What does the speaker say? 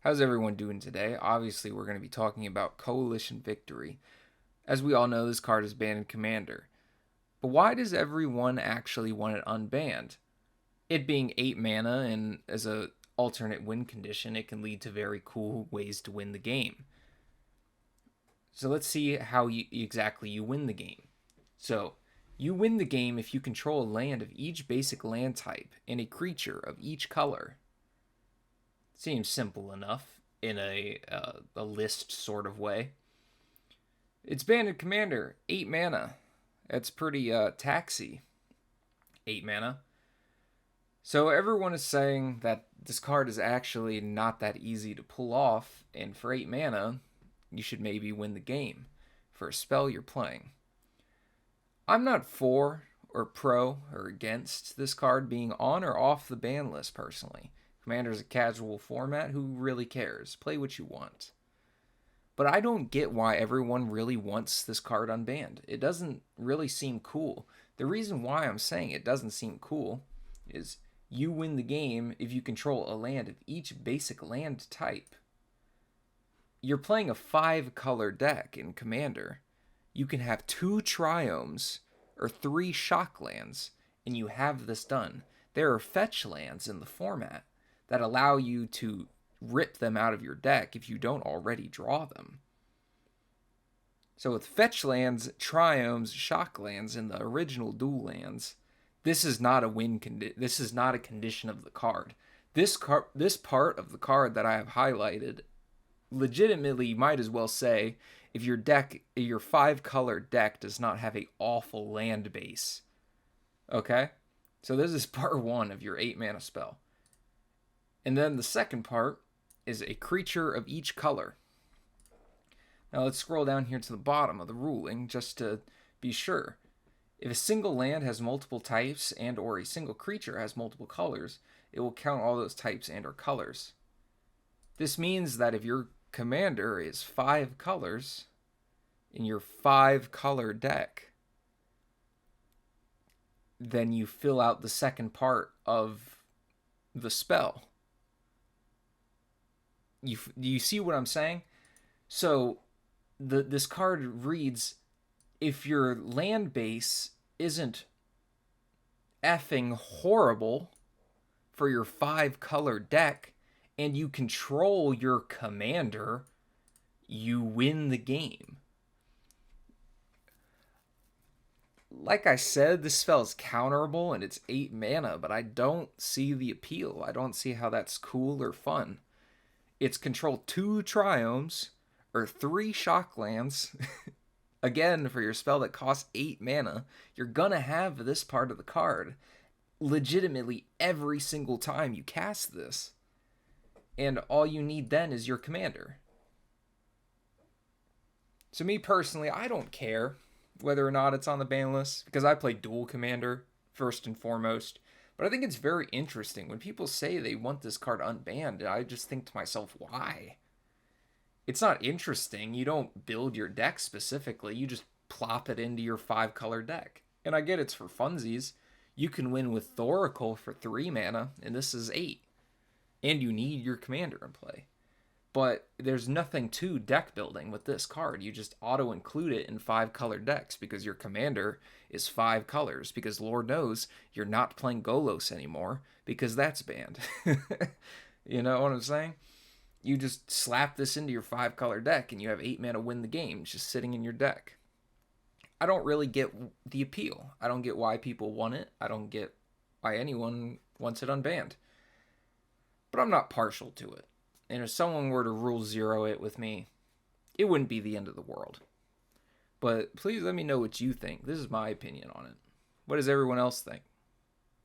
How's everyone doing today? Obviously, we're going to be talking about Coalition Victory. As we all know, this card is banned in Commander. But why does everyone actually want it unbanned? It being 8 mana and as a alternate win condition, it can lead to very cool ways to win the game. So let's see how exactly you win the game. So, you win the game if you control a land of each basic land type and a creature of each color. Seems simple enough in a list sort of way. It's banned in Commander, 8 mana. That's pretty taxy. 8 mana. So everyone is saying that this card is actually not that easy to pull off, and for 8 mana, you should maybe win the game for a spell you're playing. I'm not for or pro or against this card being on or off the ban list personally. Commander's a casual format. Who really cares? Play what you want. But I don't get why everyone really wants this card unbanned. It doesn't really seem cool. The reason why I'm saying it doesn't seem cool is you win the game if you control a land of each basic land type. You're playing a 5-color deck in Commander. You can have 2 triomes or 3 shock lands, and you have this done. There are fetch lands in the format that allow you to rip them out of your deck if you don't already draw them. So with fetch lands, triomes, shock lands, and the original dual lands, this is not a win this is not a condition of the card. This part of the card that I have highlighted legitimately might as well say if your 5-color deck does not have a awful land base. Okay? So this is part 1 of your 8 mana spell. And then the second part is a creature of each color. Now let's scroll down here to the bottom of the ruling just to be sure. If a single land has multiple types and or a single creature has multiple colors, it will count all those types and or colors. This means that if your commander is 5 colors in your 5-color deck, then you fill out the second part of the spell. Do you see what I'm saying? So this card reads, if your land base isn't effing horrible for your 5-color deck and you control your commander, you win the game. Like I said, this spell is counterable and it's 8 mana, but I don't see the appeal. I don't see how that's cool or fun. It's control 2 triomes or 3 shock lands. Again, for your spell that costs 8 mana, you're gonna have this part of the card legitimately every single time you cast this. And all you need then is your commander. So me personally, I don't care whether or not it's on the ban list because I play dual commander first and foremost. But I think it's very interesting when people say they want this card unbanned. I just think to myself, why? It's not interesting. You don't build your deck specifically. You just plop it into your 5-color deck. And I get it's for funsies. You can win with Thoracle for 3 mana, and this is 8. And you need your commander in play. But there's nothing to deck building with this card. You just auto-include it in 5-color decks because your commander is 5 colors. Because Lord knows you're not playing Golos anymore because that's banned. You know what I'm saying? You just slap this into your 5-color deck and you have 8 mana win the game just sitting in your deck. I don't really get the appeal. I don't get why people want it. I don't get why anyone wants it unbanned. But I'm not partial to it. And if someone were to rule 0 it with me, it wouldn't be the end of the world. But please let me know what you think. This is my opinion on it. What does everyone else think?